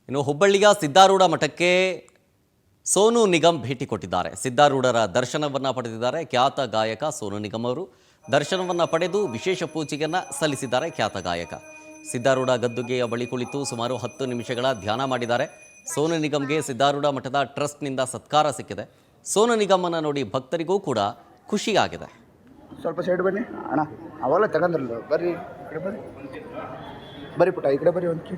ಇನ್ನು ಹುಬ್ಬಳ್ಳಿಯ ಸಿದ್ದಾರೂಢ ಮಠಕ್ಕೆ ಸೋನು ನಿಗಮ್ ಭೇಟಿ ಕೊಟ್ಟಿದ್ದಾರೆ. ಸಿದ್ದಾರೂಢರ ದರ್ಶನವನ್ನು ಪಡೆದಿದ್ದಾರೆ ಖ್ಯಾತ ಗಾಯಕ ಸೋನು ನಿಗಮ್ ಅವರು. ದರ್ಶನವನ್ನು ಪಡೆದು ವಿಶೇಷ ಪೂಜೆಯನ್ನು ಸಲ್ಲಿಸಿದ್ದಾರೆ ಖ್ಯಾತ ಗಾಯಕ. ಸಿದ್ದಾರೂಢ ಗದ್ದುಗೆಯ ಬಳಿ ಕುಳಿತು ಸುಮಾರು 10 ನಿಮಿಷಗಳ ಧ್ಯಾನ ಮಾಡಿದ್ದಾರೆ. ಸೋನು ನಿಗಮ್ಗೆ ಸಿದ್ದಾರೂಢ ಮಠದ ಟ್ರಸ್ಟ್ನಿಂದ ಸತ್ಕಾರ ಸಿಕ್ಕಿದೆ. ಸೋನು ನಿಗಮನ್ನು ನೋಡಿ ಭಕ್ತರಿಗೂ ಕೂಡ ಖುಷಿಯಾಗಿದೆ. ಸ್ವಲ್ಪ ಸೈಡ್ ಬನ್ನಿ ಅಣ್ಣ, ಅವೆಲ್ಲ ತಗೊಂಡ್ರಲ್ಲ, ಬರ್ರಿ ಈ ಕಡೆ ಬರ್ರಿ, ಬರ್ರಿ ಪುಟ್ಟ ಈ ಕಡೆ ಬರ್ರಿ ಒಂದು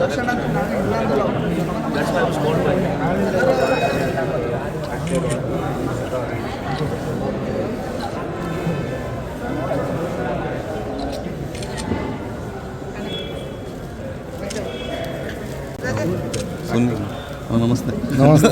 ದರ್ಶನ ನಮಸ್ತೆ ನಮಸ್ತೆ.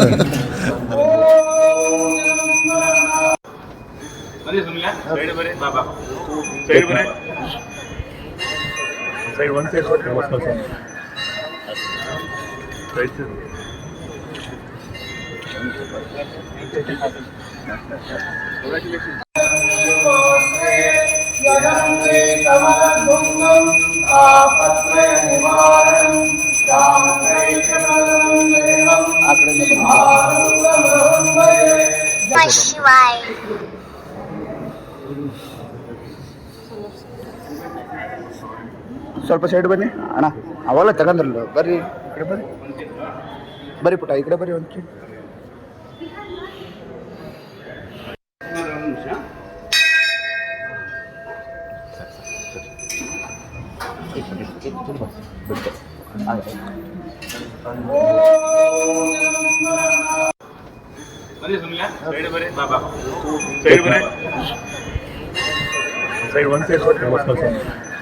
ಸ್ವಲ್ಪ ಸೈಡ್ ಬನ್ನಿ ಅಣ್ಣ, ಅವೆಲ್ಲ ತಗೊಂಡ್ರಲ್ಲ, ಬರ್ರಿ ಈ ಕಡೆ ಬರ್ರಿ, ಬರ್ರಿ ಪುಟ್ಟ ಈ ಕಡೆ ಬರ್ರಿ ಒಂದು ಸೈಡ್ ಒಂದು ಸೈಡ್